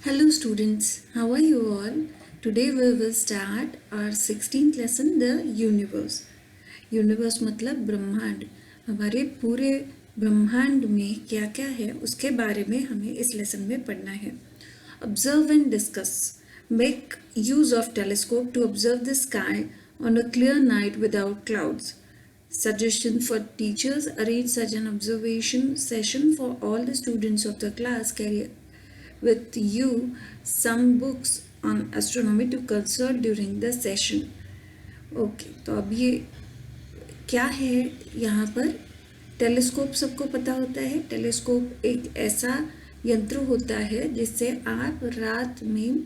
Hello students, how are you all? Today we will start our 16th lesson, the universe. Universe मतलब ब्रह्मांड. हमारे पूरे ब्रह्मांड में क्या क्या है उसके बारे में हमें इस लेसन में पढ़ना है. Observe and discuss. Make use of telescope to observe the sky on a clear night without clouds. Suggestion for teachers: arrange such an observation session for all the students of the class. Carry with you some books on astronomy to consult during the session. Okay तो अब ये क्या है यहाँ पर. Telescope सबको पता होता है. टेलीस्कोप एक ऐसा यंत्र होता है जिससे आप रात में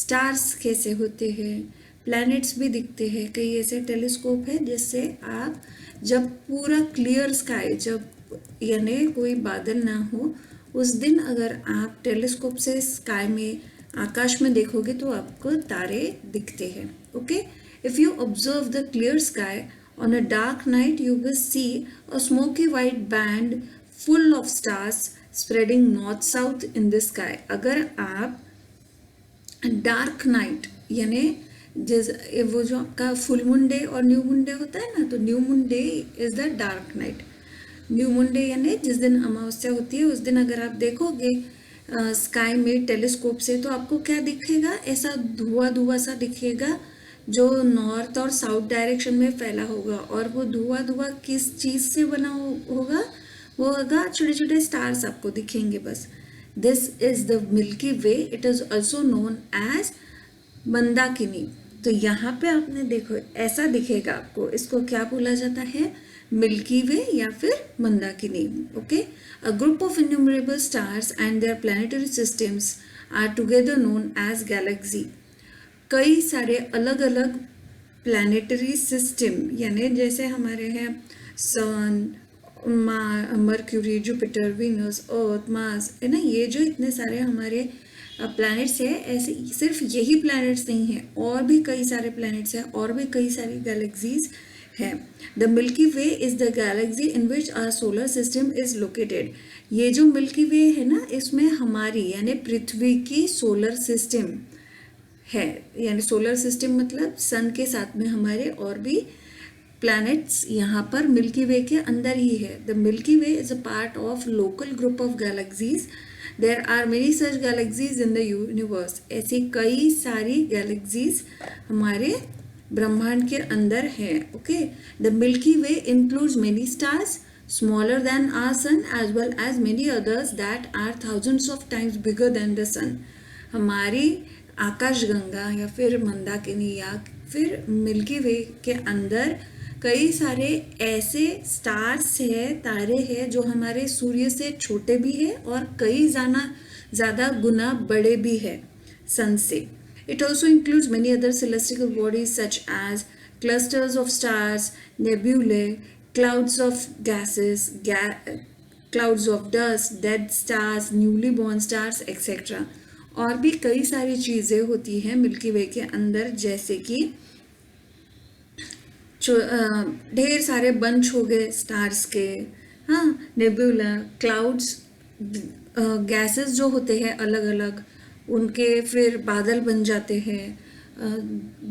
स्टार्स कैसे होते हैं, प्लैनेट्स भी दिखते हैं. कई ऐसे टेलीस्कोप है जिससे आप जब पूरा क्लियर स्काई, जब यानी कोई बादल ना हो, उस दिन अगर आप टेलीस्कोप से स्काई में, आकाश में देखोगे तो आपको तारे दिखते हैं. Okay, if you observe the clear sky on a dark night, you will see a smoky white band full of stars spreading north south in the sky. अगर आप डार्क नाइट यानी जिस वो जो आपका फुल मून डे और new moon day होता है ना, तो new moon day is the dark night. New moon day यानी जिस दिन अमावस्या होती है उस दिन अगर आप देखोगे स्काई में टेलीस्कोप से तो आपको क्या दिखेगा, ऐसा धुआं धुआं सा दिखेगा जो नॉर्थ और साउथ डायरेक्शन में फैला होगा. और वो धुआं धुआं किस चीज़ से बना होगा, वो होगा छोटे छोटे स्टार्स आपको दिखेंगे बस. This is the milky way. It is also known as Mandakini. तो यहाँ पे आपने देखो ऐसा दिखेगा आपको, इसको क्या बोला जाता है, मिल्की वे या फिर Mandakini. Okay, a group of innumerable stars and their planetary systems are together known as galaxy. कई सारे अलग अलग प्लैनेटरी सिस्टम, यानी जैसे हमारे हैं सन, मर्क्यूरी, जुपिटर, वीनस, अर्थ, मार्स, है ना. ये जो इतने सारे हमारे प्लैनेट्स है, ऐसे सिर्फ यही प्लैनेट्स नहीं है, और भी कई सारे प्लैनेट्स हैं, और भी कई सारी गैलेक्सीज हैं. The milky way is the galaxy in which our solar system is located. ये जो मिल्की वे है ना, इसमें हमारी यानी पृथ्वी की सोलर सिस्टम है. यानी सोलर सिस्टम मतलब सन के साथ में हमारे और भी प्लैनेट्स यहाँ पर मिल्की वे के अंदर ही है. The milky way is a part of local group of galaxies. There are many such galaxies in the universe. ऐसी कई सारी गैलेक्सीज हमारे ब्रह्मांड के अंदर है. Okay, the milky way includes many stars smaller than our sun as well as many others that are thousands of times bigger than the sun. हमारी आकाशगंगा या फिर मंदाकिनी या फिर मिल्की वे के अंदर कई सारे ऐसे स्टार्स है, तारे हैं जो हमारे सूर्य से छोटे भी है और कई ज़्यादा गुना बड़े भी है सन से. It also includes many other celestial bodies such as clusters of stars, nebulae, clouds of gases, clouds of dust, dead stars, newly born stars, etc. और भी कई सारी चीज़ें होती हैं मिल्की वे के अंदर, जैसे कि ढेर सारे बंच हो गए स्टार्स के, हाँ, नेबुला, क्लाउड्स, गैसेस जो होते हैं अलग अलग, उनके फिर बादल बन जाते हैं.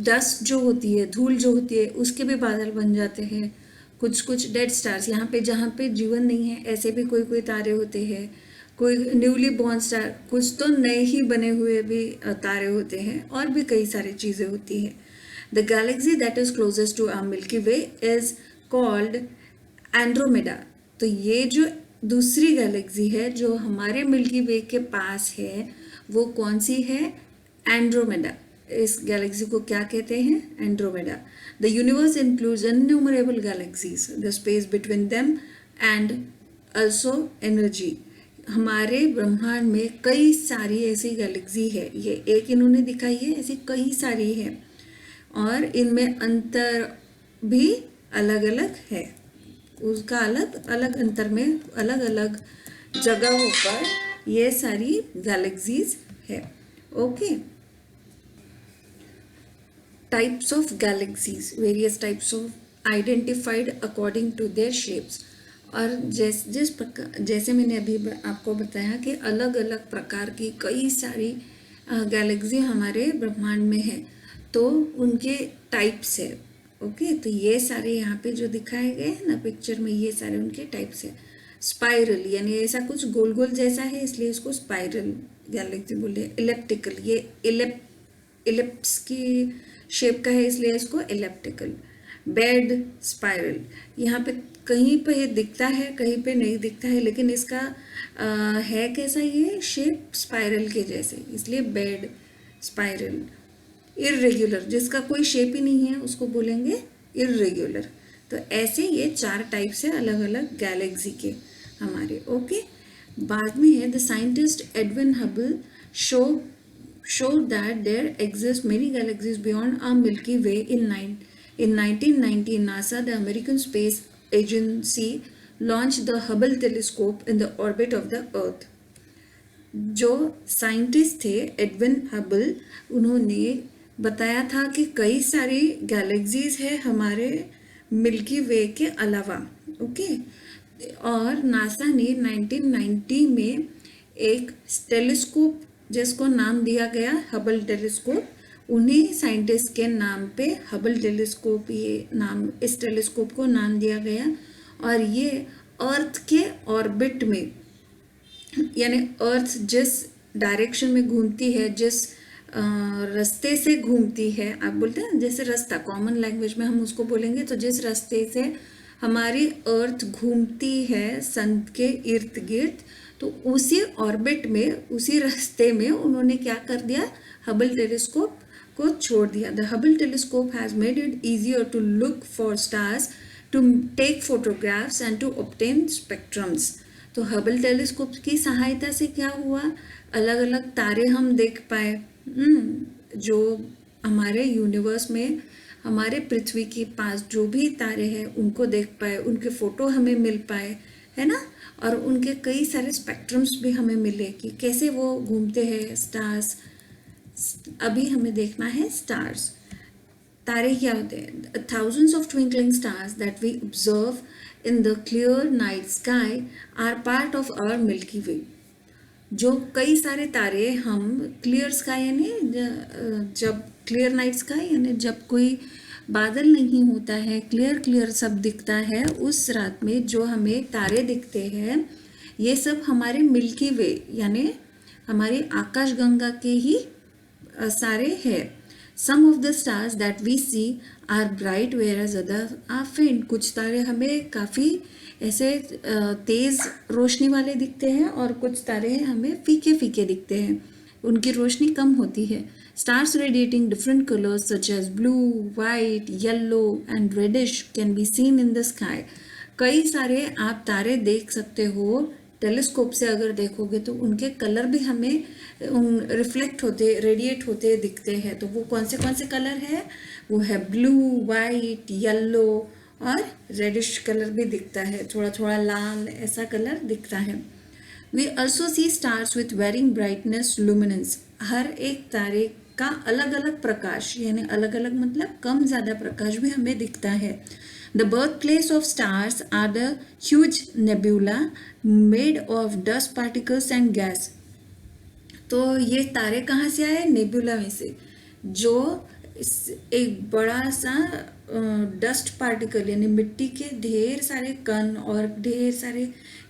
डस्ट जो होती है, धूल जो होती है, उसके भी बादल बन जाते हैं. कुछ डेड स्टार्स, यहाँ पे जहाँ पे जीवन नहीं है ऐसे भी कोई कोई तारे होते हैं. कोई न्यूली बॉर्न स्टार, कुछ तो नए ही बने हुए भी तारे होते हैं, और भी कई सारी चीज़ें होती हैं. The galaxy that is closest to our milky way is called Andromeda. तो ये जो दूसरी गैलेक्सी है जो हमारे मिल्की वे के पास है, वो कौन सी है, एंड्रोमेडा. इस गैलेक्सी को क्या कहते हैं, Andromeda. The universe includes innumerable galaxies, the space between them and also energy. हमारे ब्रह्मांड में कई सारी ऐसी गैलेक्सी है, ये एक इन्होंने दिखाई है, ऐसी कई सारी है, और इनमें अंतर भी अलग अलग है. उसका अलग अलग अंतर में अलग अलग जगहों पर ये सारी गैलेक्सीज है. Okay, types of galaxies, various types of identified according to their shapes. और जिस प्रकार, जैसे मैंने अभी आपको बताया कि अलग अलग प्रकार की कई सारी गैलेक्सी हमारे ब्रह्मांड में है, तो उनके टाइप्स है। ओके, तो ये सारे यहाँ पे जो दिखाए गए हैं ना पिक्चर में, ये सारे उनके टाइप्स है। स्पाइरल यानी ऐसा कुछ गोल गोल जैसा है, इसलिए इसको स्पाइरल गैलेक्सी बोले। इलेप्टिकल, ये इलिप्स की शेप का है, इसलिए इसको इलेप्टिकल। बेड स्पाइरल, यहाँ पे कहीं पे ये दिखता है, कहीं पे नहीं दिखता है, लेकिन इसका है कैसा, ये शेप स्पाइरल के जैसे, इसलिए बेड स्पाइरल। इर्रेगुलर, जिसका कोई शेप ही नहीं है उसको बोलेंगे इर्रेगुलर। तो ऐसे ये 4 टाइप्स है अलग अलग गैलेक्सी के हमारे। ओके, बाद में है the scientist Edwin Hubble showed that there exist many galaxies beyond our Milky Way. In 1990, NASA, the American Space Agency, launched the Hubble telescope in the orbit of the Earth. जो scientist थे Edwin Hubble, उन्होंने बताया था कि कई सारी galaxies है हमारे मिल्की वे के अलावा। ओके, और नासा ने 1990 में एक टेलीस्कोप जिसको नाम दिया गया हबल टेलीस्कोप, उन्हीं साइंटिस्ट के नाम पे हबल टेलीस्कोप, ये नाम, इस टेलीस्कोप को नाम दिया गया। और ये अर्थ के ऑर्बिट में, यानी अर्थ जिस डायरेक्शन में घूमती है, जिस रास्ते से घूमती है, आप बोलते हैं जैसे रास्ता, कॉमन लैंग्वेज में हम उसको बोलेंगे, तो जिस रास्ते से हमारी अर्थ घूमती है सन के इर्द गिर्द, तो उसी ऑर्बिट में, उसी रास्ते में उन्होंने क्या कर दिया, हबल टेलीस्कोप को छोड़ दिया। The Hubble telescope has made it easier to look for stars, to take photographs and to obtain spectrums. तो हबल टेलीस्कोप की सहायता से क्या हुआ, अलग अलग तारे हम देख पाए, जो हमारे यूनिवर्स में, हमारे पृथ्वी के पास जो भी तारे हैं उनको देख पाए, उनके फोटो हमें मिल पाए, है ना, और उनके कई सारे स्पेक्ट्रम्स भी हमें मिले कि कैसे वो घूमते हैं स्टार्स। अभी हमें देखना है स्टार्स, तारे क्या होते हैं। Thousands of twinkling stars that we observe in the clear night sky are part of our milky Way. जो कई सारे तारे हम क्लियर स्काई, यानी जब क्लियर नाइट स्काई, यानी जब कोई बादल नहीं होता है, क्लियर सब दिखता है, उस रात में जो हमें तारे दिखते हैं, ये सब हमारे मिल्की वे यानी हमारी आकाशगंगा के ही सारे हैं। Some of the stars that we see are bright whereas others are faint। कुछ तारे हमें काफ़ी ऐसे तेज़ रोशनी वाले दिखते हैं और कुछ तारे हमें फीके फीके दिखते हैं, उनकी रोशनी कम होती है। Stars radiating different colours such as blue, white, yellow and reddish can be seen in the sky. कई सारे आप तारे देख सकते हो टेलीस्कोप से, अगर देखोगे तो उनके कलर भी हमें रिफ्लेक्ट होते, रेडिएट होते दिखते हैं। तो वो कौन से कलर है, वो है ब्लू, वाइट, येलो और रेडिश कलर भी दिखता है, थोड़ा थोड़ा लाल ऐसा कलर दिखता है। We also see stars with varying brightness, luminance. हर एक तारे का अलग अलग प्रकाश, यानी अलग अलग मतलब कम ज़्यादा प्रकाश भी हमें दिखता है। The birthplace of stars are the huge nebula made of dust particles and gas। तो ये तारे कहाँ से आए, नेबुला में से, जो एक बड़ा सा डस्ट पार्टिकल यानी मिट्टी के ढेर सारे कण और ढेर सारे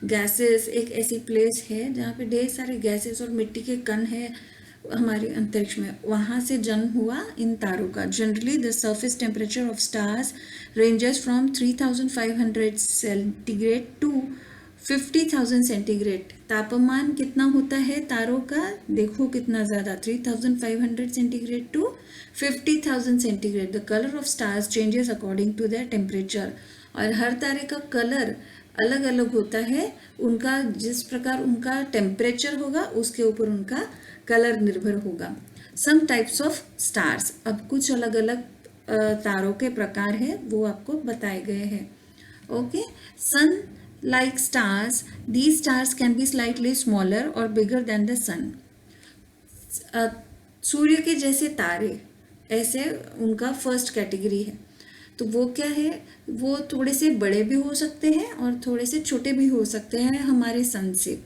गैसेस, एक ऐसी प्लेस है जहाँ पे ढेर सारे गैसेस और मिट्टी के कण है हमारे अंतरिक्ष में, वहाँ से जन्म हुआ इन तारों का। Generally the surface temperature of stars ranges from 3500 centigrade to 50,000 centigrade. तापमान कितना होता है तारों का, देखो कितना ज़्यादा, 3500 centigrade to 50,000 centigrade. The colour of stars changes according to their temperature. और हर तारे का कलर अलग अलग होता है, उनका जिस प्रकार उनका टेम्परेचर होगा उसके ऊपर उनका कलर निर्भर होगा। सम टाइप्स ऑफ स्टार्स, अब कुछ अलग अलग तारों के प्रकार है वो आपको बताए गए हैं। Okay, sun like stars, these stars can be slightly smaller or bigger than the sun। सूर्य के जैसे तारे, ऐसे उनका फर्स्ट कैटेगरी है। तो वो क्या है, वो थोड़े से बड़े भी हो सकते हैं और थोड़े से छोटे भी हो सकते हैं हमारे सन से,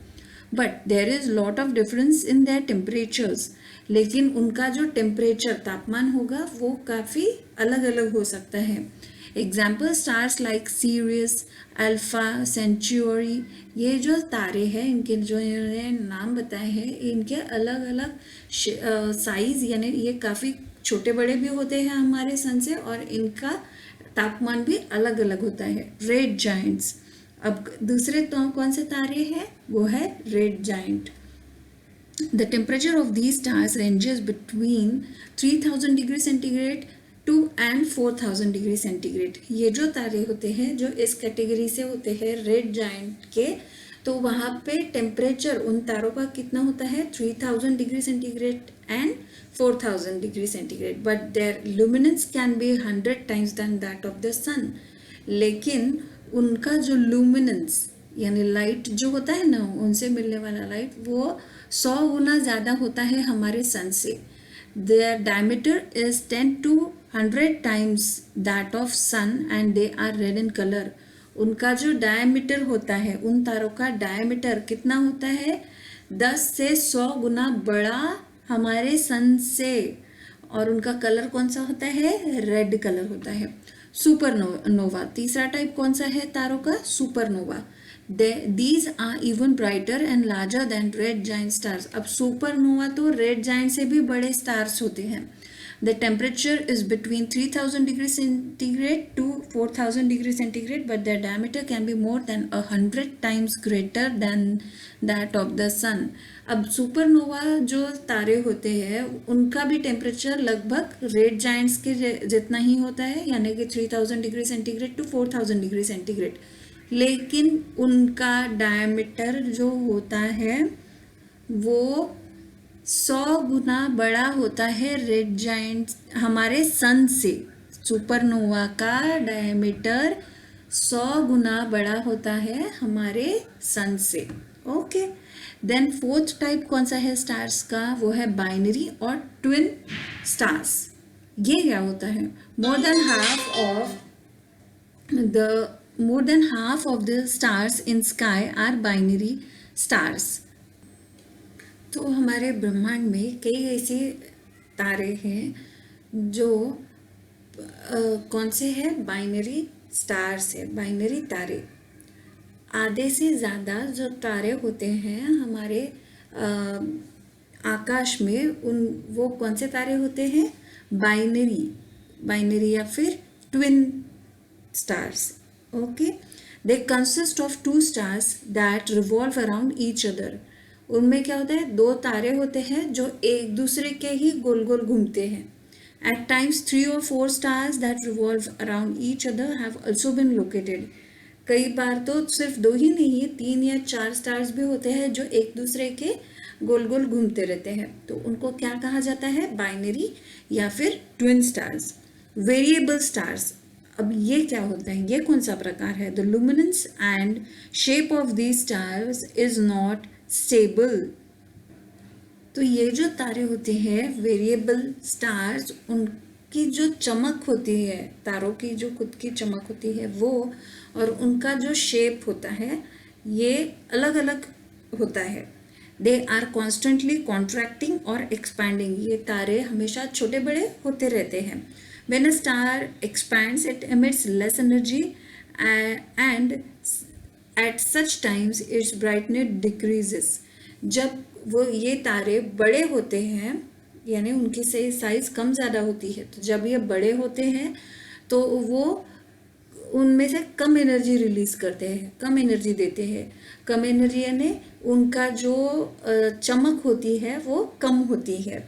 but there is lot of difference in their temperatures. लेकिन उनका जो टेम्परेचर तापमान होगा वो काफ़ी अलग अलग हो सकता है। Example stars like Sirius, alpha Centauri, ये जो तारे हैं इनके जो इन्होंने नाम बताए हैं, इनके अलग अलग साइज, यानी ये काफ़ी छोटे बड़े भी होते हैं हमारे सन से, और इनका तापमान भी अलग अलग होता है। रेड जाइंट्स, अब दूसरे तो कौन से तारे हैं, वो है red giant. The temperature of these stars ranges between 3000 degree centigrade to and 4000 degree centigrade. ये जो तारे होते हैं जो इस कैटेगरी से होते हैं रेड जाइंट के, तो वहाँ पे टेम्परेचर उन तारों का कितना होता है, 3000 degree centigrade and 4000 degree centigrade, but their luminance can be 100 times than that of the sun. लेकिन उनका जो लुमिनेंस यानी लाइट जो होता है ना, उनसे मिलने वाला लाइट, वो 100 गुना ज़्यादा होता है हमारे सन से। Their diameter is 10 to 100 times that of sun and they are red in colour. उनका जो डायमीटर होता है, उन तारों का डायमीटर कितना होता है, 10 से 100 गुना बड़ा हमारे सन से, और उनका कलर कौन सा होता है, रेड कलर होता है। सुपरनोवा, तीसरा टाइप कौन सा है तारों का, supernova. These are even brighter and larger than red giant stars। अब सुपरनोवा तो रेड जाइंट से भी बड़े स्टार्स होते हैं। The temperature is between 3000 degree centigrade to 4000 degree centigrade, but their diameter can be more than 100 times greater than that of the sun। अब supernova जो तारे होते हैं उनका भी टेम्परेचर लगभग रेड जाइंट्स के जितना ही होता है, यानी कि 3000 degree centigrade to 4000 degree centigrade. लेकिन उनका डायमीटर जो होता है वो 100 गुना बड़ा होता है रेड जाइंट हमारे सन से। सुपरनोवा का डायमीटर 100 गुना बड़ा होता है हमारे सन से। ओके, देन फोर्थ टाइप कौन सा है स्टार्स का, वो है बाइनरी और ट्विन स्टार्स। ये क्या होता है, more than half of the stars in sky are binary stars। तो हमारे ब्रह्मांड में कई ऐसे तारे हैं जो कौन से हैं, बाइनरी स्टार्स है, बाइनरी तारे। आधे से ज़्यादा जो तारे होते हैं हमारे आकाश में, वो कौन से तारे होते हैं, बाइनरी या फिर twin stars. Okay, they consist of 2 stars that revolve around each other. उनमें क्या होता है, 2 तारे होते हैं जो एक दूसरे के ही गोल गोल घूमते हैं। At times 3 or 4 stars that revolve around each other have also been located. कई बार तो सिर्फ 2 ही नहीं है, 3 या 4 स्टार्स भी होते हैं जो एक दूसरे के गोल गोल घूमते रहते हैं। तो उनको क्या कहा जाता है, बाइनरी या फिर ट्विन स्टार्स। वेरिएबल स्टार्स, अब ये क्या होता है, ये कौन सा प्रकार है, the luminous and shape of these stars is not stable. तो ये जो तारे होते हैं वेरिएबल स्टार्स, उनकी जो चमक होती है, तारों की जो खुद की चमक होती है वो, और उनका जो शेप होता है ये अलग अलग होता है। दे आर कॉन्स्टेंटली कॉन्ट्रैक्टिंग और एक्सपैंडिंग। ये तारे हमेशा छोटे बड़े होते रहते हैं। When a star expands, it emits less energy and at such times its brightness decreases। जब वो ये तारे बड़े होते हैं, यानी उनकी साइज कम ज़्यादा होती है, तो जब ये बड़े होते हैं तो वो उनमें से कम एनर्जी रिलीज करते हैं, कम एनर्जी देते हैं। कम एनर्जी यानी उनका जो चमक होती है वो कम होती है।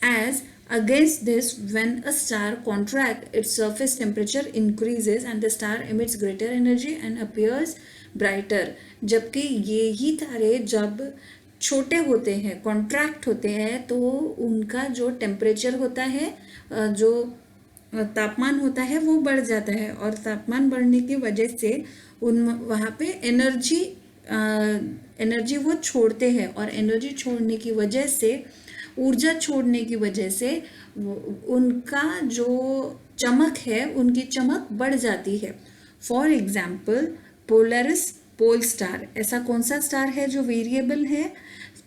As against this, when a star contracts, its surface temperature increases and the star emits greater energy and appears brighter। जबकि ये ही तारे जब छोटे होते हैं, कॉन्ट्रैक्ट होते हैं, तो उनका जो टेम्परेचर होता है, जो तापमान होता है वो बढ़ जाता है, और तापमान बढ़ने की वजह से वहाँ पे एनर्जी वो छोड़ते हैं, और एनर्जी छोड़ने की वजह से ऊर्जा छोड़ने की वजह से उनका जो चमक है, उनकी चमक बढ़ जाती है। For example Polaris pole star, ऐसा कौन सा स्टार है जो वेरिएबल है?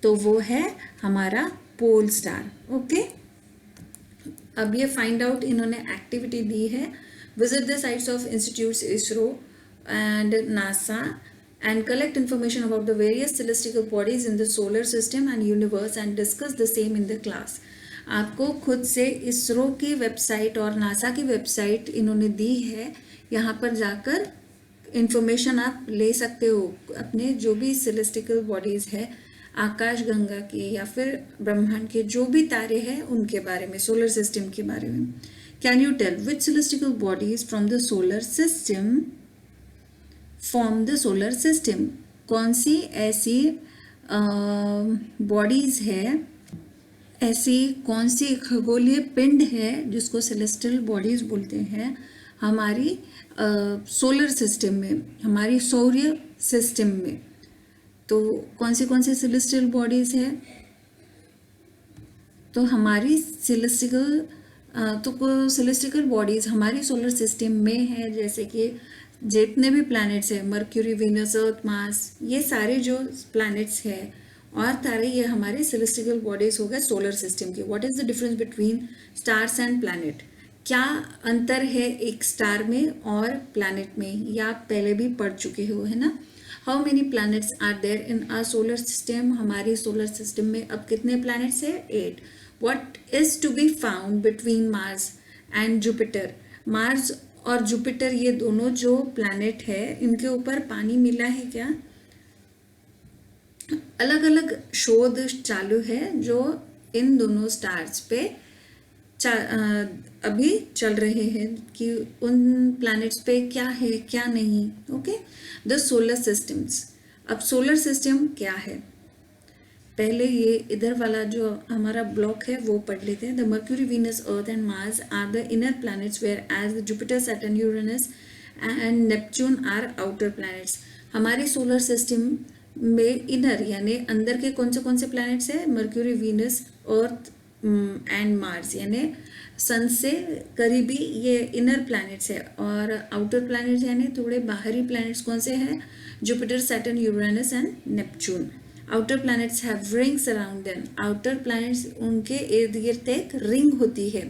तो वो है हमारा पोल स्टार। ओके, अब ये फाइंड आउट इन्होंने एक्टिविटी दी है। Visit the sites of institutes ISRO and NASA and collect information about the various celestial bodies in the solar system and universe and discuss the same in the class। आपको खुद से इसरो की website और NASA की website इन्होंने दी है, यहाँ पर जाकर इंफॉर्मेशन आप ले सकते हो अपने जो भी सेलेस्टिकल बॉडीज़ है, आकाश गंगा की या फिर ब्रह्मांड के जो भी तारे हैं उनके बारे में, सोलर सिस्टम के बारे में। Can you tell which celestial bodies from the solar system form the solar system? कौन सी ऐसी बॉडीज है, ऐसी कौन सी खगोलीय पिंड है जिसको सेलेस्टियल बॉडीज बोलते हैं हमारी सोलर सिस्टम में, हमारी सौर्य सिस्टम में? तो कौन सी सेलेस्टियल बॉडीज है? तो हमारी सेलेस्टिकल बॉडीज हमारी सोलर सिस्टम में है, जैसे कि जितने भी प्लैनेट्स हैं, मर्क्यूरी, वीनस, अर्थ, मार्स, ये सारे जो प्लैनेट्स हैं और तारे, ये हमारे सेलेस्टिकल बॉडीज हो गए सोलर सिस्टम के। What is the difference between stars and planet? क्या अंतर है एक स्टार में और प्लैनेट में? ये आप पहले भी पढ़ चुके हो, है ना। How many planets are there in our solar system? हमारी सोलर सिस्टम में अब कितने प्लैनेट्स है? 8। What is to be found between Mars and Jupiter? Mars और जुपिटर, ये दोनों जो प्लैनेट है, इनके ऊपर पानी मिला है क्या? अलग अलग शोध चालू है जो इन दोनों स्टार्स पे अभी चल रहे हैं कि उन प्लैनेट्स पे क्या है क्या नहीं। Okay, the solar systems. अब सोलर सिस्टम क्या है, पहले ये इधर वाला जो हमारा ब्लॉक है वो पढ़ लेते हैं। The Mercury, Venus, Earth and Mars are the inner planets, whereas the Jupiter, Saturn, Uranus and Neptune are outer planets. हमारे सोलर सिस्टम में इनर यानी अंदर के कौन से प्लैनेट्स है? Mercury, Venus, Earth and Mars, यानी सन से करीबी ये इनर प्लैनेट्स है, और आउटर प्लैनेट्स यानी थोड़े बाहरी प्लैनेट्स कौन से हैं? Jupiter, Saturn, Uranus and Neptune. Outer planets have rings around them. Outer planets, उनके इर्द गिर्द एक रिंग होती है।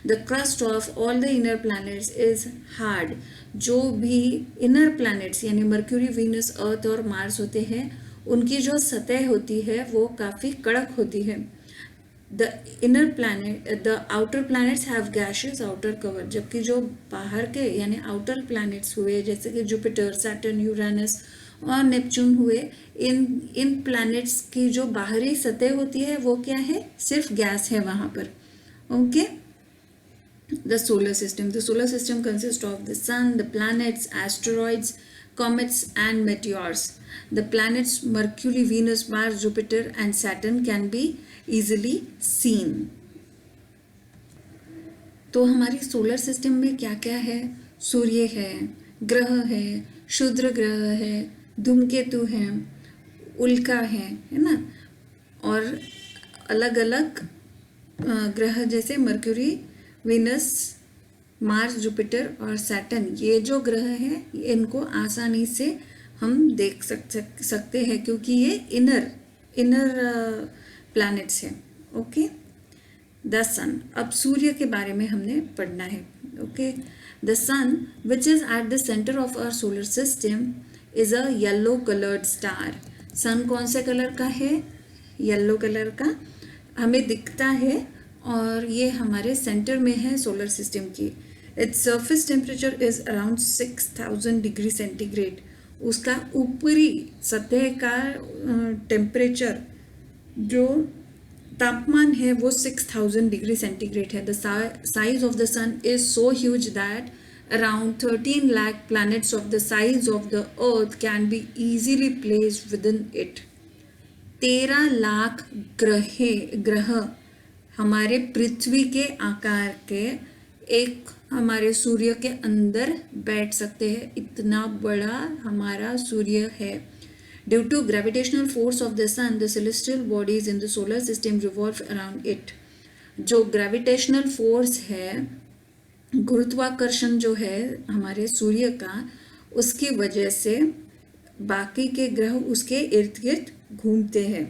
The crust of all the inner planets is hard. जो भी इनर प्लैनेट्स यानी मर्क्यूरी, वीनस, अर्थ और मार्स होते हैं, उनकी जो सतह होती है वो काफ़ी कड़क होती है। The inner planet, the outer planets have gaseous outer cover. जबकि जो बाहर के यानी आउटर प्लैनेट्स हुए, जैसे कि जुपिटर, सैटर्न, यूरेनस और नेपच्यून हुए, इन प्लैनेट्स की जो बाहरी सतह होती है वो क्या है? सिर्फ गैस है वहाँ पर। Okay, the solar system consists of the sun, the planets, asteroids, comets and meteors. The planets Mercury, Venus, Mars, Jupiter and Saturn can be easily seen. तो हमारी सोलर सिस्टम में क्या क्या है? सूर्य है, ग्रह है, क्षुद्र ग्रह है, धूमकेतु है, उल्का है ना, और अलग अलग ग्रह जैसे मर्क्यूरी, वीनस, मार्स, जुपिटर और सैटर्न, ये जो ग्रह हैं इनको आसानी से हम देख सकते हैं क्योंकि ये इनर प्लैनेट्स हैं। Okay, the sun. अब सूर्य के बारे में हमने पढ़ना है। Okay, the sun which is at the centre of our solar system is a yellow coloured star. Sun कौन से कलर का है? येलो कलर का हमें दिखता है, और ये हमारे सेंटर में है सोलर सिस्टम की। Its surface temperature is around 6000 degree centigrade. उसका ऊपरी सतह का टेम्परेचर, जो तापमान है वो 6000 डिग्री सेंटीग्रेड है। The size of the sun is so huge that around 13 lakh planets of the size of the Earth can be easily placed within it. 13 lakh ग्रह हमारे पृथ्वी के आकार के एक हमारे सूर्य के अंदर बैठ सकते हैं, इतना बड़ा हमारा सूर्य है। Due to gravitational force of the sun the celestial bodies in the solar system revolve around it. जो ग्रेविटेशनल फोर्स है, गुरुत्वाकर्षण जो है हमारे सूर्य का, उसकी वजह से बाकी के ग्रह उसके इर्द गिर्द घूमते हैं।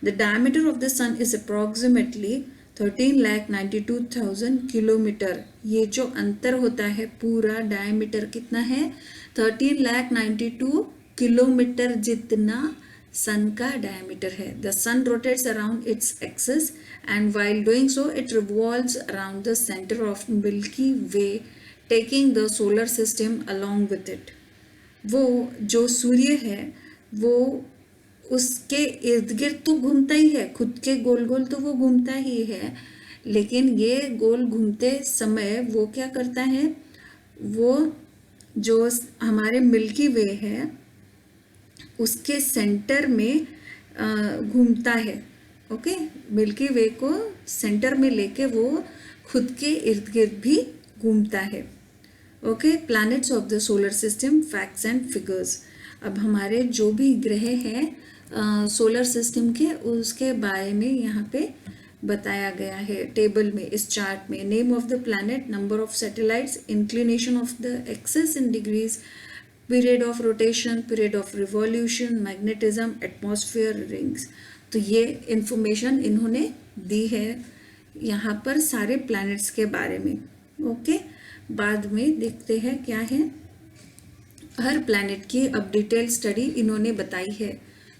The diameter of the sun is approximately 13,92,000 kilometre. ये जो अंतर होता है पूरा डायमीटर कितना है, 13,92,000 किलोमीटर जितना सन का डायमीटर है। The sun rotates around its axis and while doing so it revolves around the centre of milky Way, taking the solar system along with it. वो जो सूर्य है वो उसके इर्द गिर्द तो घूमता ही है, खुद के गोल गोल तो वो घूमता ही है, लेकिन ये गोल घूमते समय वो क्या करता है, वो जो हमारे मिल्की वे है उसके सेंटर में घूमता है। ओके, मिल्की वे को सेंटर में लेके वो खुद के इर्द गिर्द भी घूमता है। Okay, planets of the solar system, facts and figures. अब हमारे जो भी ग्रह हैं सोलर सिस्टम के, उसके बारे में यहाँ पे बताया गया है टेबल में, इस चार्ट में। Name of the planet, number of satellites, inclination of the axis in degrees, period of rotation, period of revolution, magnetism, atmosphere, rings. तो ये इंफॉर्मेशन इन्होंने दी है यहाँ पर सारे प्लैनेट्स के बारे में। ओके, बाद में देखते हैं क्या है। हर प्लैनेट की अब डिटेल स्टडी इन्होंने बताई है।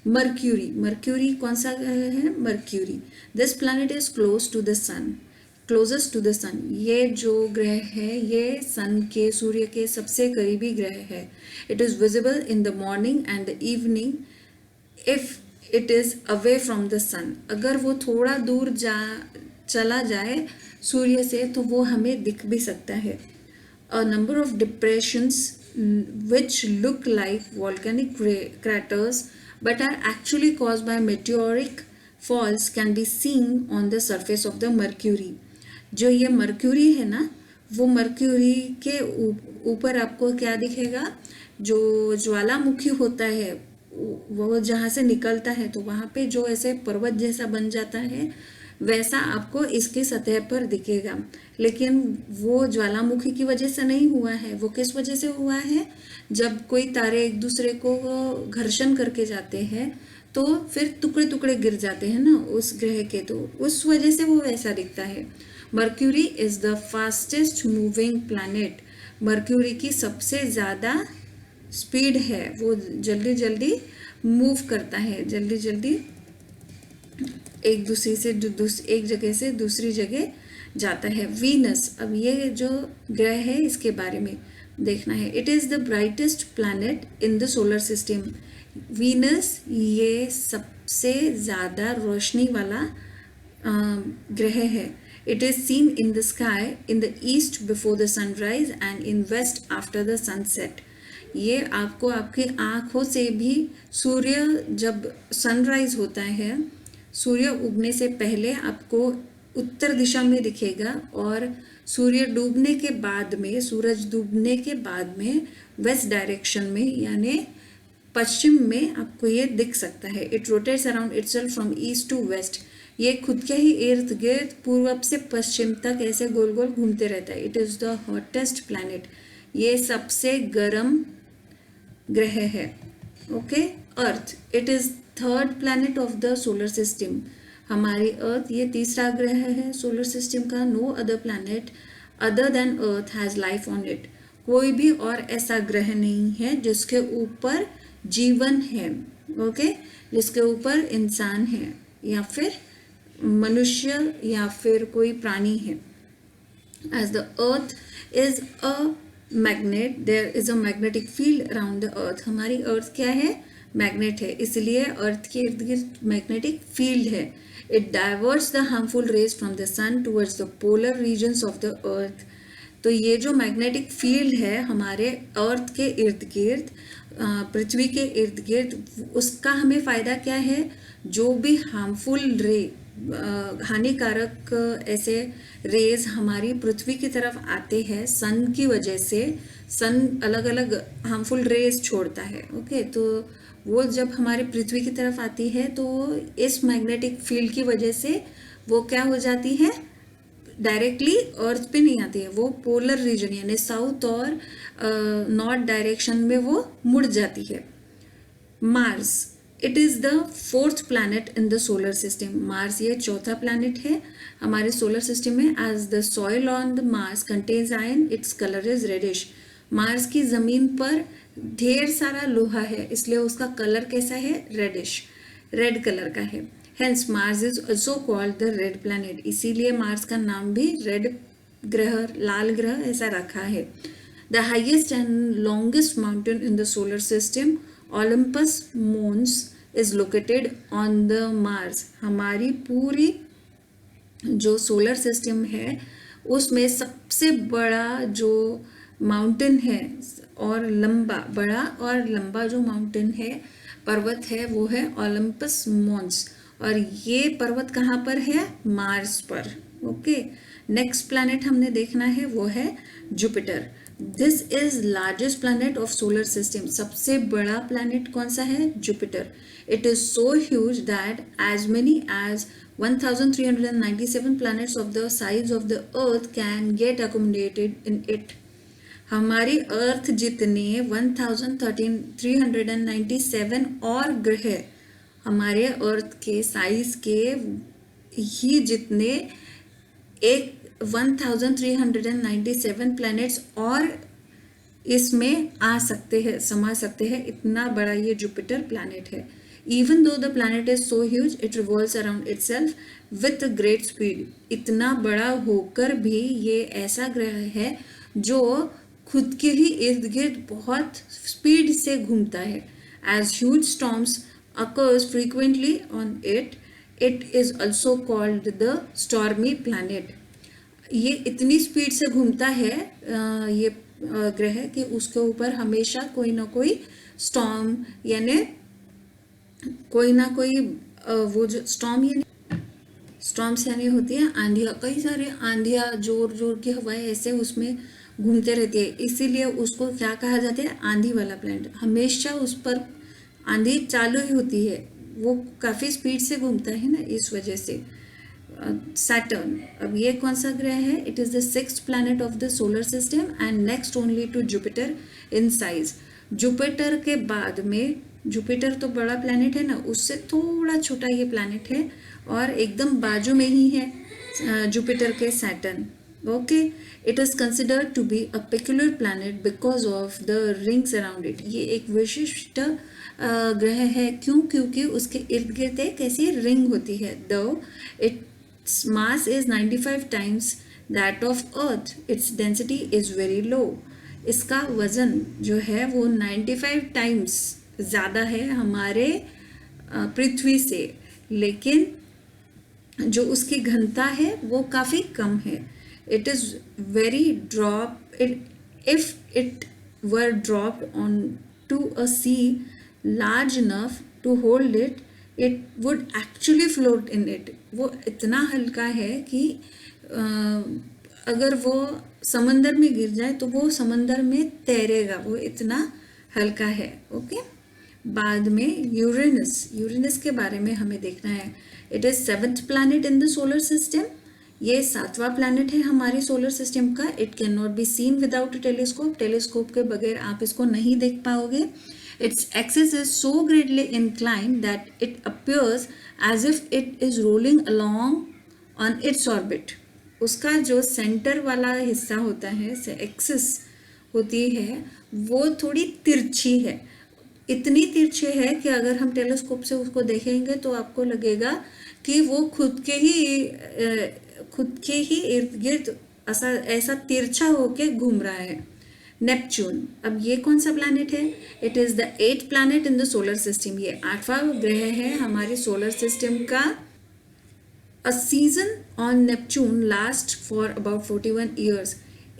मर्क्यूरी, मर्क्यूरी कौन सा है, Mercury, this planet is close to the sun, closest to the sun. ये जो ग्रह है ये सन के, सूर्य के सबसे करीबी ग्रह है। It is visible in the morning and the evening if it is away from the sun. अगर वो थोड़ा दूर चला जाए सूर्य से तो वो हमें दिख भी सकता है। A number of depressions which look like volcanic craters but are actually caused by meteoric falls can be seen on the surface of the Mercury। जो ये मर्क्यूरी है ना, वो मर्क्यूरी के ऊपर आपको क्या दिखेगा, जो ज्वालामुखी होता है वो जहाँ से निकलता है तो वहाँ पे जो ऐसे पर्वत जैसा बन जाता है वैसा आपको इसकी सतह पर दिखेगा। लेकिन वो ज्वालामुखी की वजह से नहीं हुआ है, वो किस वजह से हुआ है, जब कोई तारे एक दूसरे को घर्षण करके जाते हैं तो फिर टुकड़े टुकड़े गिर जाते हैं ना उस ग्रह के, तो उस वजह से वो वैसा दिखता है। Mercury is the fastest moving planet. Mercury की सबसे ज़्यादा स्पीड है, वो जल्दी जल्दी मूव करता है, जल्दी जल्दी एक दूसरे से एक जगह से दूसरी जगह जाता है। वीनस, अब ये जो ग्रह है इसके बारे में देखना है। It is the brightest planet in the solar system. Venus ये सबसे ज़्यादा रोशनी वाला ग्रह है। It is seen in the sky in the east before the sunrise and in west after the sunset. ये आपको आपकी आँखों से भी सूर्य जब सनराइज होता है, सूर्य उगने से पहले आपको उत्तर दिशा में दिखेगा और सूर्य डूबने के बाद में, सूरज डूबने के बाद में वेस्ट डायरेक्शन में यानी पश्चिम में आपको ये दिख सकता है। It rotates around itself from east to west. ये खुद के ही इर्द गिर्द पूर्व से पश्चिम तक ऐसे गोल गोल घूमते रहता है। It is the hottest planet. ये सबसे गर्म ग्रह है। Okay, Earth, it is third planet of the solar system. हमारी अर्थ ये तीसरा ग्रह है सोलर सिस्टम का। No other planet other than Earth has life on it. कोई भी और ऐसा ग्रह नहीं है जिसके ऊपर जीवन है। ओके, जिसके ऊपर इंसान है या फिर मनुष्य या फिर कोई प्राणी है। As the Earth is a magnet, there is a magnetic field around the Earth. हमारी अर्थ क्या है, मैग्नेट है, इसलिए अर्थ के इर्द गिर्द मैग्नेटिक फील्ड है। It diverts the harmful rays from the sun towards the polar regions of the Earth. तो ये जो मैग्नेटिक फील्ड है हमारे अर्थ के इर्द गिर्द, पृथ्वी के इर्द गिर्द, उसका हमें फ़ायदा क्या है, जो भी हार्मफुल रे, हानिकारक ऐसे रेज हमारी पृथ्वी की तरफ आते हैं सन की वजह से, सन अलग अलग हार्मफुल रेज छोड़ता है। ओके, तो वो जब हमारे पृथ्वी की तरफ आती है तो इस मैग्नेटिक फील्ड की वजह से वो क्या हो जाती है, डायरेक्टली अर्थ पे नहीं आती है, वो पोलर रीजन यानी साउथ और नॉर्थ डायरेक्शन में वो मुड़ जाती है। Mars, it is the fourth planet in the solar system. Mars ये चौथा प्लैनेट है हमारे सोलर सिस्टम में। As the soil on the Mars contains iron, its colour is reddish. Mars की ज़मीन पर ढेर सारा लोहा है, इसलिए उसका कलर कैसा है, रेडिश, रेड कलर का है। Hence Mars is also called the red planet, इसीलिए मार्स का नाम भी रेड ग्रह, लाल ग्रह ऐसा रखा है। The highest and longest mountain in the solar system, Olympus Mons, is located on the Mars. हमारी पूरी जो सोलर सिस्टम है उसमें सबसे बड़ा जो माउंटेन है और लंबा, बड़ा और लंबा जो माउंटेन है, पर्वत है, वो है ओलंपस मोन्स, और ये पर्वत कहाँ पर है, मार्स पर। ओके, नेक्स्ट प्लैनेट हमने देखना है वो है Jupiter. This is largest planet of solar system. सबसे बड़ा प्लैनेट कौन सा है, Jupiter. It is so huge that as many as 1397 planets of the size of the earth can get accommodated in it। हमारी अर्थ जितने 1397 और ग्रह हमारे अर्थ के साइज के ही जितने एक 1397 प्लैनेट्स और इसमें आ सकते हैं, समा सकते हैं, इतना बड़ा ये जुपिटर प्लैनेट है। Even though the planet is so huge, it revolves around itself with a great speed। इतना बड़ा होकर भी ये ऐसा ग्रह है जो खुद के ही इर्द गिर्द बहुत स्पीड से घूमता है। As huge storms occurs frequently on it, it is also called the stormy planet। ये इतनी स्पीड से घूमता है ये ग्रह कि उसके ऊपर हमेशा कोई ना कोई स्टॉर्म यानी कोई ना कोई वो जो स्टॉर्म्स यानी होती है आंधियाँ, कई सारे आंधियाँ, जोर जोर की हवाएं ऐसे उसमें घूमते रहती है, इसीलिए उसको क्या कहा जाता है, आंधी वाला प्लैनेट। हमेशा उस पर आंधी चालू ही होती है, वो काफ़ी स्पीड से घूमता है ना, इस वजह से। सैटर्न, अब ये कौन सा ग्रह है, it is the sixth planet of the solar system and next only to Jupiter in size. Jupiter के बाद में, जुपिटर तो बड़ा प्लैनेट है ना, उससे थोड़ा छोटा ये प्लैनेट है और एकदम बाजू में ही है जुपिटर के Saturn. Okay, it is considered to be a peculiar planet because of the rings around it. ये एक विशिष्ट ग्रह है, क्यों, क्योंकि उसके इर्द गिर्द एक ऐसी रिंग होती है। दो its mass is 95 times that of earth, its density is very low. इसका वजन जो है वो 95 टाइम्स ज़्यादा है हमारे पृथ्वी से, लेकिन जो उसकी घनता है वो काफ़ी कम है। It is very drop, if it were dropped on to a sea large enough to hold it, it would actually float in it. वो इतना हल्का है कि अगर वो समंदर में गिर जाए तो वो समंदर में तैरेगा, वो इतना हल्का है। ओके, बाद में यूरेनस, यूरेनस के बारे में हमें देखना है। It is seventh planet in the solar system. ये सातवां प्लैनेट है हमारे सोलर सिस्टम का। It can not be seen without a telescope, telescope के बगैर आप इसको नहीं देख पाओगे। Its axis is so greatly inclined that it appears as if it is rolling along on its orbit. उसका जो सेंटर वाला हिस्सा होता है, से एक्सिस होती है, वो थोड़ी तिरछी है, इतनी तिरछी है कि अगर हम टेलीस्कोप से उसको देखेंगे तो आपको लगेगा कि वो खुद के ही इर्द गिर्द ऐसा तिरछा होके घूम रहा है। नेपच्यून, अब ये कौन सा प्लैनेट है, it is the 8th planet in the solar system. ये 8वां ग्रह है हमारे सोलर सिस्टम का। अ season on Neptune last for about 41 years।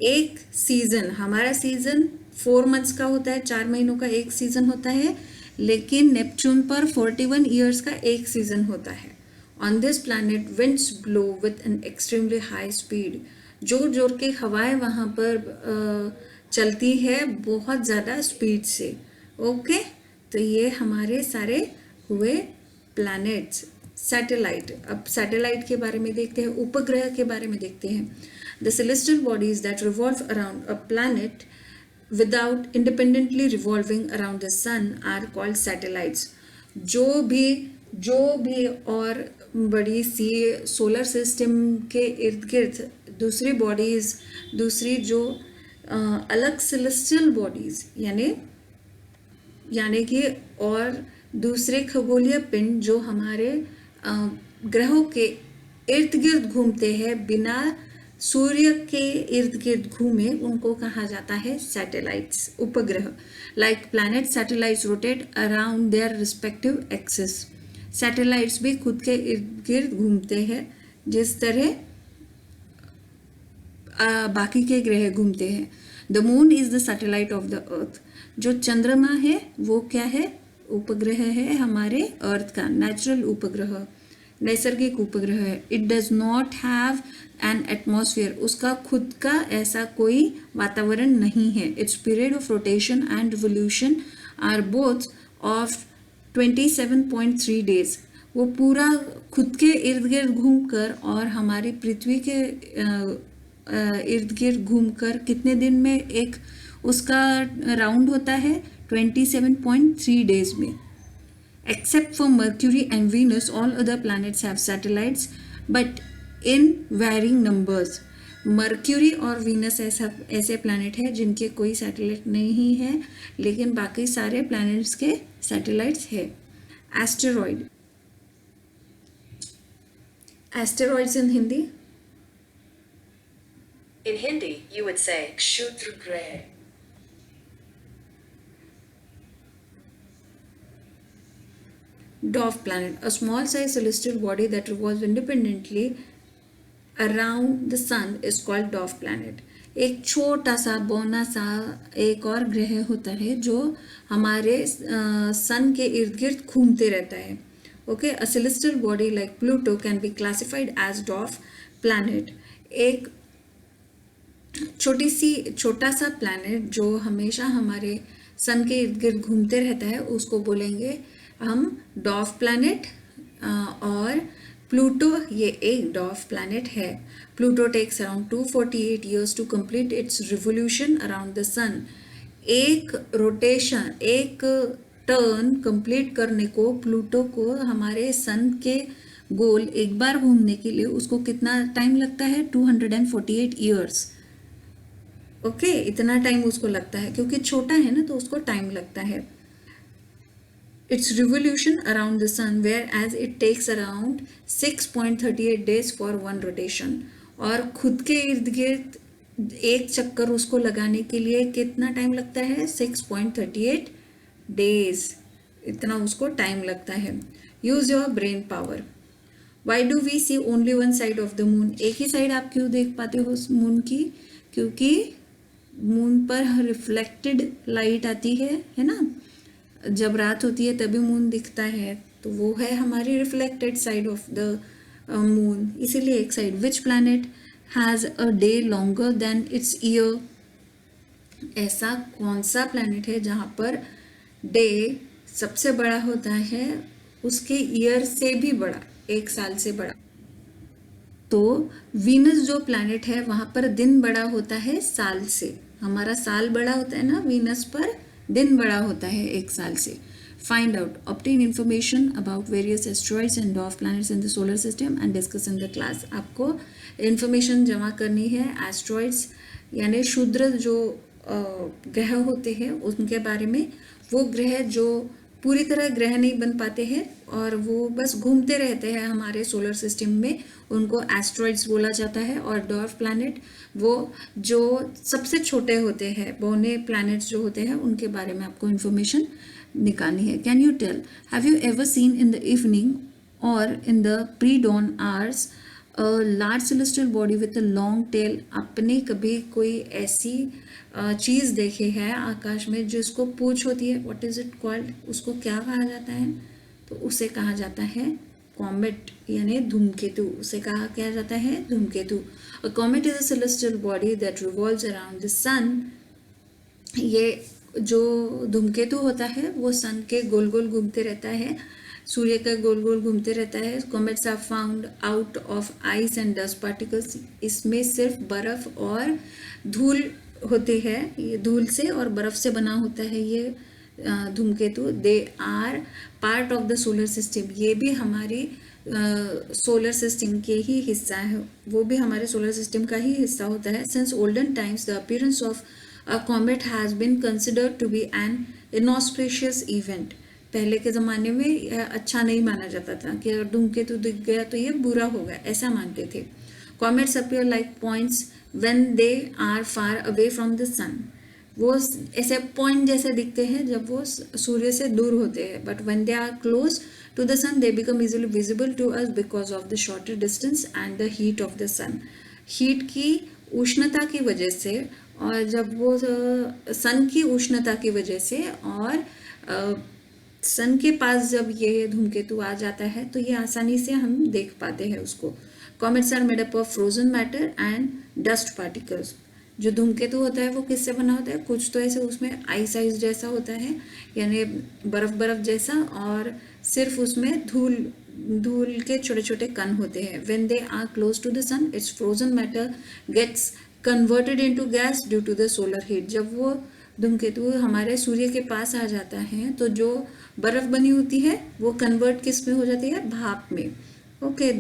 एक सीजन, हमारा सीजन 4 months का होता है, 4 महीनों का एक सीजन होता है, लेकिन नेपच्यून पर 41 years का एक सीजन होता है। On this planet winds blow with an extremely high speed. जोर जोर के हवाएं वहाँ पर चलती है बहुत ज़्यादा स्पीड से। ओके, तो ये हमारे सारे हुए प्लैनेट्स, सैटेलाइट। अब सैटेलाइट के बारे में देखते हैं, उपग्रह के बारे में देखते हैं। The celestial bodies that revolve around a planet without independently revolving around the sun are called satellites. जो भी और बड़ी सी सोलर सिस्टम के इर्द गिर्द दूसरी बॉडीज, दूसरी जो अलग सेलेस्टियल बॉडीज यानी कि और दूसरे खगोलीय पिंड जो हमारे ग्रहों के इर्द गिर्द घूमते हैं, बिना सूर्य के इर्द गिर्द घूमे, उनको कहा जाता है सैटेलाइट्स, उपग्रह। Like planet, satellites rotate around their respective axis. Satellites भी खुद के इर्द गिर्द घूमते हैं जिस तरह बाकी के ग्रह घूमते हैं। The moon is the satellite of the अर्थ। जो चंद्रमा है वो क्या है? उपग्रह है हमारे अर्थ का, नेचुरल उपग्रह, नैसर्गिक उपग्रह है। It does not have an atmosphere. उसका खुद का ऐसा कोई वातावरण नहीं है। Its period of rotation and revolution are both of 27.3 days. वो पूरा खुद के इर्द गिर्द घूमकर और हमारी पृथ्वी के इर्द गिर्द घूमकर कितने दिन में एक उसका राउंड होता है? 27.3 डेज में। Except for Mercury and Venus, all other planets have satellites, but in varying numbers. Mercury और वीनस ऐसे प्लैनेट है जिनके कोई सैटेलाइट नहीं है, लेकिन बाकी सारे प्लैनेट्स के सैटेलाइट्स है। Asteroid, asteroids in Hindi? In Hindi, you would say Kshudra Grah. Dwarf planet, a small size celestial body that revolves independently around the sun is called dwarf planet. एक छोटा सा बौना सा एक और ग्रह होता है जो हमारे सन के इर्द गिर्द घूमते रहता है। Okay, a celestial body like Pluto can be classified as dwarf planet. एक छोटा सा प्लैनेट जो हमेशा हमारे सन के इर्द गिर्द घूमते रहता है उसको बोलेंगे हम डॉर्फ प्लैनेट। और प्लूटो ये एक डॉर्फ प्लैनेट है। Pluto takes around 248 years to complete its revolution around the sun. एक रोटेशन, एक टर्न कंप्लीट करने को प्लूटो को हमारे सन के गोल एक बार घूमने के लिए उसको कितना टाइम लगता है? 248 years। ओके, इतना टाइम उसको लगता है क्योंकि छोटा है ना, तो उसको टाइम लगता है। Its revolution around the sun, whereas it takes around 6.38 days for one rotation. और खुद के इर्द गिर्द एक चक्कर उसको लगाने के लिए कितना टाइम लगता है? 6.38 days। इतना उसको टाइम लगता है। Use your brain power. Why do we see only one side of the moon? एक ही साइड आप क्यों देख पाते हो उस मून की? क्योंकि मून पर रिफ्लेक्टेड लाइट आती है ना। जब रात होती है तभी मून दिखता है, तो वो है हमारी reflected side of the moon, इसीलिए एक side. Which planet has a day longer than it's year? ऐसा कौन सा प्लैनेट है जहाँ पर डे सबसे बड़ा होता है उसके ईयर से भी बड़ा, एक साल से बड़ा? तो वीनस जो प्लैनेट है वहाँ पर दिन बड़ा होता है साल से। हमारा साल बड़ा होता है ना, वीनस पर दिन बड़ा होता है एक साल से। Find out, obtain information about various asteroids and dwarf planets in the solar system and discuss in the class. आपको इन्फॉर्मेशन जमा करनी है एस्ट्रॉइड्स यानी क्षुद्र जो ग्रह होते हैं उनके बारे में। वो ग्रह जो पूरी तरह ग्रह नहीं बन पाते हैं और वो बस घूमते रहते हैं हमारे सोलर सिस्टम में, उनको एस्ट्रॉइड्स बोला जाता है। और डॉर्फ प्लैनेट वो जो सबसे छोटे होते हैं, बौने प्लैनेट्स जो होते हैं, उनके बारे में आपको इन्फॉर्मेशन निकालनी है। Can you tell, have you ever seen in the evening और in the pre dawn hours a large celestial body with a long tail? आपने कभी कोई ऐसी चीज़ देखे है आकाश में जिसको पूंछ होती है? What is it called? उसको क्या कहा जाता है? तो उसे कहा जाता है कॉमेट यानी धूमकेतु। उसे कहा क्या जाता है? धूमकेतु। A comet is a celestial body that revolves around the sun. ये जो धूमकेतु होता है वो सन के गोल गोल घूमते रहता है, सूर्य का गोल गोल घूमते रहता है। Comets are found out of ice and dust particles. इसमें सिर्फ बर्फ और धूल होती है, ये धूल से और बर्फ से बना होता है ये धूमकेतु। They are part of the solar system. ये भी हमारी सोलर सिस्टम के ही हिस्सा है, वो भी हमारे सोलर सिस्टम का ही हिस्सा होता है। Since olden times the appearance of a comet has been considered to be an inauspicious event. पहले के ज़माने में यह अच्छा नहीं माना जाता था कि अगर धूमकेतु दिख गया तो ये बुरा होगा, ऐसा मानते थे। Comets appear like points when they are far away from the sun. वो ऐसे पॉइंट जैसे दिखते हैं जब वो सूर्य से दूर होते हैं, but when they are close to the sun they become easily visible to us because of the shorter distance and the heat of the sun. Heat की उष्णता की वजह से, और जब वो सन की उष्णता की वजह से, और सन के पास जब ये धूमकेतु आ जाता है तो ये आसानी से हम देख पाते हैं उसको। Comets are made up of frozen matter and dust particles. जो धूमकेतु होता है वो किससे बना होता है? कुछ तो ऐसे उसमें आइस जैसा होता है, यानी बर्फ जैसा, और सिर्फ उसमें धूल के छोटे छोटे कण होते हैं। When they are close to the sun its frozen matter gets converted into gas due to the solar heat. जब वो धूमकेतु हमारे सूर्य के पास आ जाता है तो जो बर्फ बनी होती है वो कन्वर्ट किस में हो जाती है? भाप में। Okay,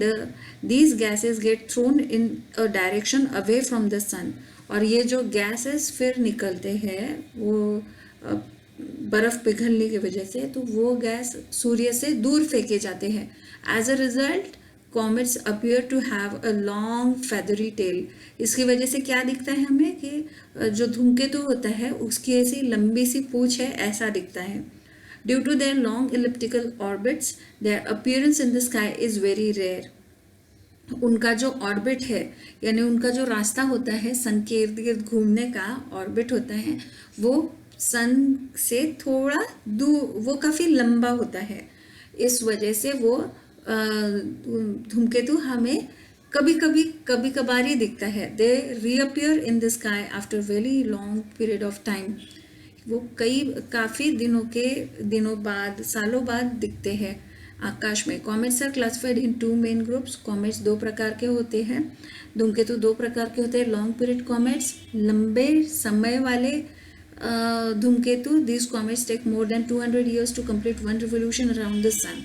these gases get thrown in a direction away from the sun। और ये जो गैसेस फिर निकलते हैं वो बर्फ पिघलने की वजह से, तो वो गैस सूर्य से दूर फेंके जाते हैं। As a result comets appear to have a long feathery tail. इसकी वजह से क्या दिखता है हमें कि जो धूमकेतु होता है उसकी ऐसी लंबी सी पूंछ है, ऐसा दिखता है। Due to their long elliptical orbits their appearance in the sky is very rare. उनका जो ऑर्बिट है, यानी उनका जो रास्ता होता है सन के इर्द गिर्द घूमने का ऑर्बिट होता है, वो सन से थोड़ा दूर, वो काफ़ी लंबा होता है। इस वजह से वो धूमकेतु हमें कभी कभार ही दिखता है। They reappear in the sky after very long period of time. वो काफ़ी दिनों बाद, सालों बाद दिखते हैं आकाश में। Comets are classified in two main groups. Comets दो प्रकार के होते हैं, धूमकेतु दो प्रकार के होते हैं। लॉन्ग पीरियड कॉमेट्स, लंबे समय वाले धूमकेतु। This comets take more than 200 years to complete one revolution around the sun.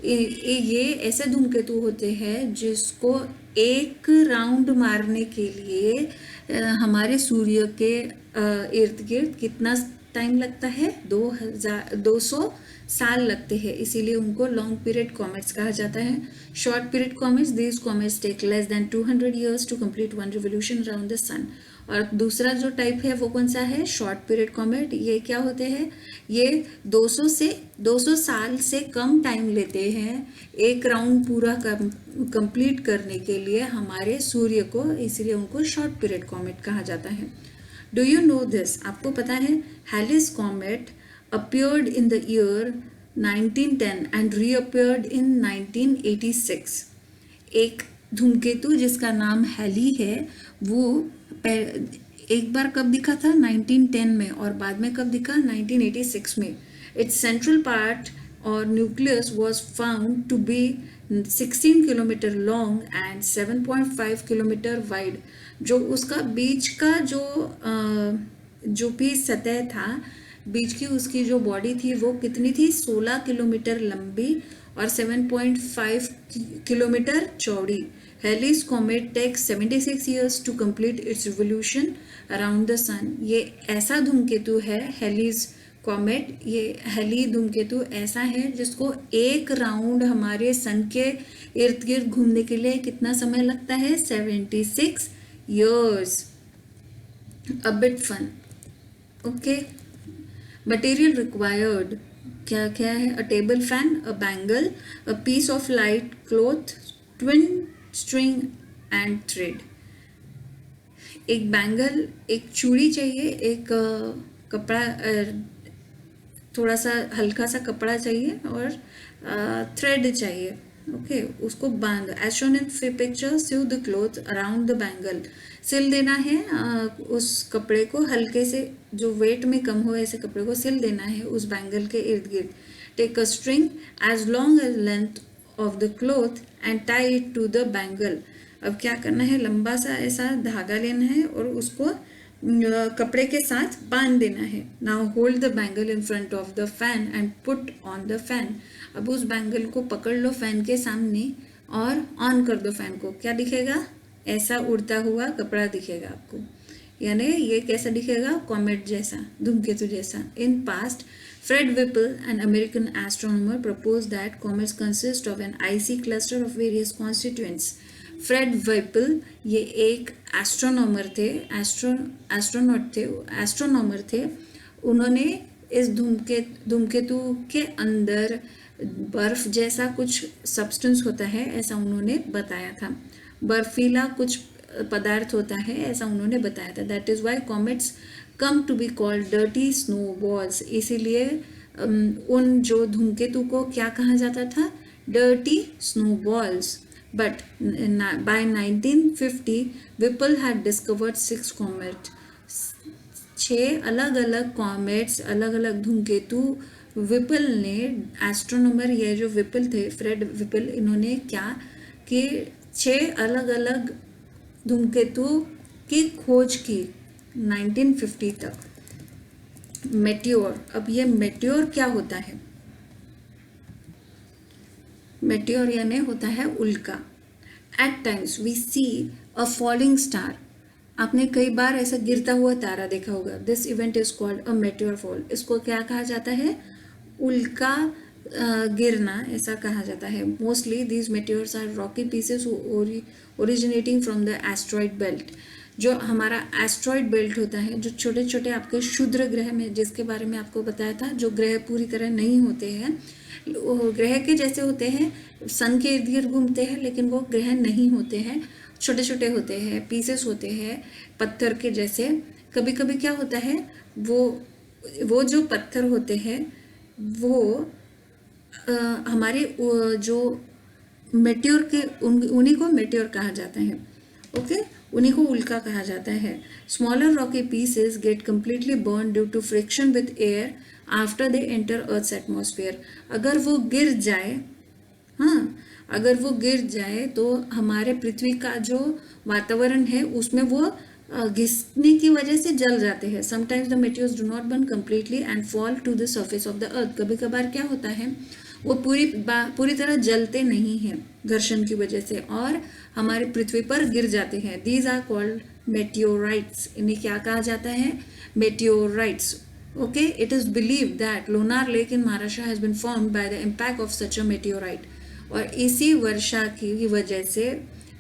ये ऐसे धूमकेतु होते हैं जिसको एक राउंड मारने के लिए हमारे सूर्य के इर्द गिर्द कितना टाइम लगता है? 200 साल लगते हैं, इसीलिए उनको लॉन्ग पीरियड कॉमेट्स कहा जाता है। Short period comets, these comets take less than 200 years to complete one revolution around the sun. और दूसरा जो टाइप है वो कौन सा है? Short period comet. ये क्या होते हैं? ये 200 साल से कम टाइम लेते हैं एक राउंड पूरा कंप्लीट करने के लिए हमारे सूर्य को, इसीलिए उनको शॉर्ट पीरियड कॉमेट कहा जाता है। Do you know this? आपको पता है Halley's comet appeared in the year 1910 and reappeared in 1986। एक धूमकेतु जिसका नाम हैली है वो एक बार कब दिखा था? 1910 में, और बाद में कब दिखा? 1986 में। इट्स सेंट्रल पार्ट और nucleus was found to be 16 kilometre long and 7.5 kilometre wide. जो उसका बीच का जो भी सतह था, बीच की उसकी जो बॉडी थी वो कितनी थी? 16 किलोमीटर लंबी और 7.5 किलोमीटर चौड़ी। Halley's comet takes 76 years to complete its revolution around the sun. ये ऐसा धूमकेतु है हेलीज कॉमेट, ये हेली धूमकेतु ऐसा है जिसको एक राउंड हमारे सन के इर्द गिर्द घूमने के लिए कितना समय लगता है? 76 years। A bit fun. Okay, material required क्या क्या है? A table fan, a bangle, a piece of light cloth, twin string and thread. एक बैंगल, एक चूड़ी चाहिए, एक कपड़ा, थोड़ा सा हल्का सा कपड़ा चाहिए, और थ्रेड चाहिए। ओके उसको बांध, as shown in picture, sew the cloth around the bangle, सिल देना है उस कपड़े को, हल्के से जो वेट में कम हो ऐसे कपड़े को सिल देना है उस बैंगल के इर्द गिर्द. Take a string as long as length of the cloth and tie it to the bangle. अब क्या करना है, लंबा सा ऐसा धागा लेना है और उसको कपड़े के साथ बांध देना है. Now hold the bangle in front of the fan and put on the fan. अब उस बैंगल को पकड़ लो फैन के सामने और ऑन कर दो फैन को. क्या दिखेगा, ऐसा उड़ता हुआ कपड़ा दिखेगा आपको. यानी ये कैसा दिखेगा, कॉमेट जैसा, धूमकेतु जैसा. In past Fred Whipple, an American astronomer, propose that comets consist of an icy cluster of various constituents. Fred Whipple ये एक एस्ट्रोनॉमर थे, एस्ट्रोनॉमर थे. उन्होंने इस धूमकेतु के अंदर बर्फ जैसा कुछ सब्सटेंस होता है ऐसा उन्होंने बताया था, बर्फीला कुछ पदार्थ होता है ऐसा उन्होंने बताया था. That is why comets come to be called dirty snow balls. इसीलिए उन जो धूमकेतु को क्या कहा जाता था, dirty snow balls. But by 1950, Whipple had discovered 6 comets. 6 अलग अलग कॉमेट्स, अलग अलग धूमकेतु विपल ने, एस्ट्रोनॉमर ये जो विपल थे, फ्रेड विपल, इन्होंने क्या कि 6 अलग अलग धूमकेतु की खोज की 1950 तक. मेटियोर. अब ये मेटियोर क्या होता है, मेटियोर यानी होता है उल्का. At times we see a falling star. आपने कई बार ऐसा गिरता हुआ तारा देखा होगा. This event is called a meteor fall. इसको क्या कहा जाता है, उल्का गिरना ऐसा कहा जाता है. Mostly these meteors are rocky pieces originating from the asteroid belt. जो हमारा एस्ट्रॉइड बेल्ट होता है, जो छोटे छोटे आपके क्षुद्र ग्रह में, जिसके बारे में आपको बताया था, जो ग्रह पूरी तरह नहीं होते हैं, ग्रह के जैसे होते हैं, सन के इर्द गिर्द घूमते हैं, लेकिन वो ग्रह नहीं होते हैं, छोटे छोटे होते हैं, पीसेस होते हैं पत्थर के जैसे. कभी कभी क्या होता है, वो जो पत्थर होते हैं वो हमारे जो मेटियोर के उन्हीं को मेटियोर कहा जाता है. ओके उन्हीं को उल्का कहा जाता है. Smaller rocky pieces get completely burn due to friction with air after they enter Earth's atmosphere. अगर वो गिर जाए, हाँ अगर वो गिर जाए तो हमारे पृथ्वी का जो वातावरण है उसमें वो घिसने की वजह से जल जाते हैं. Sometimes the meteors do not burn completely and fall to the surface of the earth. कभी कभार क्या होता है, वो पूरी तरह जलते नहीं हैं घर्षण की वजह से और हमारे पृथ्वी पर गिर जाते हैं. These are called meteorites. इन्हें क्या कहा जाता है, meteorites. Okay, it is believed that Lonar Lake in Maharashtra has been formed by the impact of such a meteorite. और इसी वर्षा की वजह से,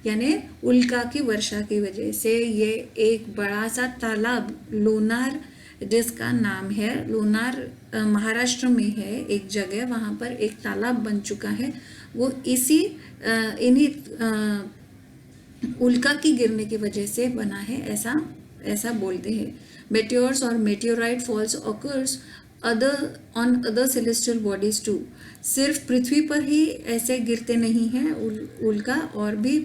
यानी उल्का की वर्षा की वजह से, ये एक बड़ा सा तालाब लोनार, जिसका नाम है लोनार, महाराष्ट्र में है एक जगह, वहाँ पर एक तालाब बन चुका है. वो इसी इन्हीं उल्का की गिरने की वजह से बना है, ऐसा बोलते हैं. Meteors or meteorite falls occurs on other celestial bodies too. सिर्फ पृथ्वी पर ही ऐसे गिरते नहीं हैं उल्का, और भी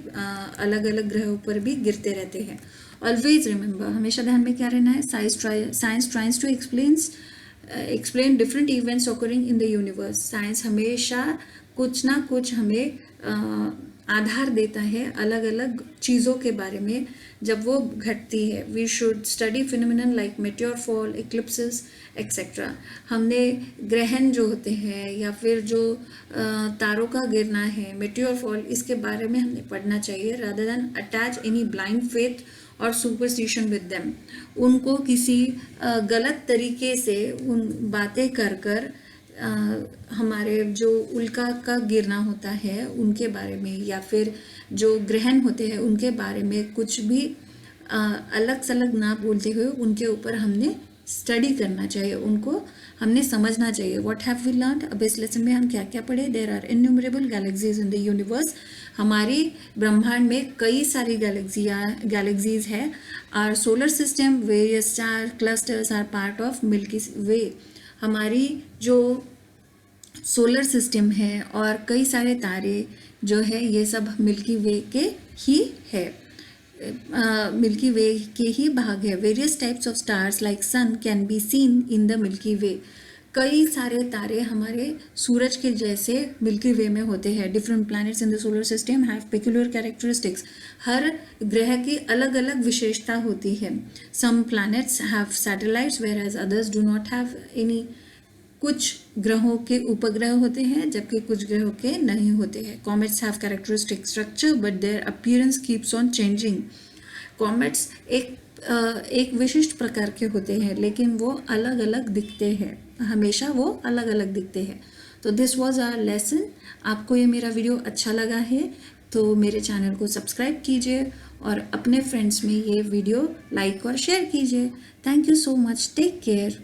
अलग अलग ग्रहों पर भी गिरते रहते हैं. Always remember, हमेशा ध्यान में क्या रहना है, science tries to explain different events occurring in the universe. Science हमेशा कुछ ना कुछ हमें आधार देता है अलग अलग चीज़ों के बारे में जब वो घटती है. We should study phenomenon like meteor fall, eclipses etcetera. हमने ग्रहण जो होते हैं या फिर जो तारों का गिरना है, मेटियोर फॉल, इसके बारे में हमने पढ़ना चाहिए, rather than attach any blind faith और सुपरस्टिशन विद देम. उनको किसी गलत तरीके से उन बातें कर हमारे जो उल्का का गिरना होता है उनके बारे में या फिर जो ग्रहण होते हैं उनके बारे में कुछ भी अलग सलग ना बोलते हुए उनके ऊपर हमने स्टडी करना चाहिए, उनको हमने समझना चाहिए. What have we learned. अब इस लेसन में हम क्या क्या पढ़े. There are innumerable galaxies in the universe. हमारी ब्रह्मांड में कई सारी गैलेक्सीज है. Our solar system, various star clusters are part of milky way. हमारी जो सोलर सिस्टम है और कई सारे तारे जो है ये सब मिल्की वे के ही है, मिल्की वे के ही भाग है। Various types of stars like sun can be seen in the milky way. कई सारे तारे हमारे सूरज के जैसे मिल्की वे में होते हैं। Different planets in the solar system have peculiar characteristics. हर ग्रह की अलग अलग विशेषता होती है। Some planets have satellites whereas others do not have any. कुछ ग्रहों के उपग्रह होते हैं जबकि कुछ ग्रहों के नहीं होते हैं। Comets have characteristic structure but their appearance keeps on changing. Comets एक विशिष्ट प्रकार के होते हैं लेकिन वो अलग अलग दिखते हैं, हमेशा वो अलग अलग दिखते हैं। तो दिस वाज आवर लेसन। आपको ये मेरा वीडियो अच्छा लगा है तो मेरे चैनल को सब्सक्राइब कीजिए और अपने फ्रेंड्स में ये वीडियो लाइक और शेयर कीजिए। Thank you so much. Take care.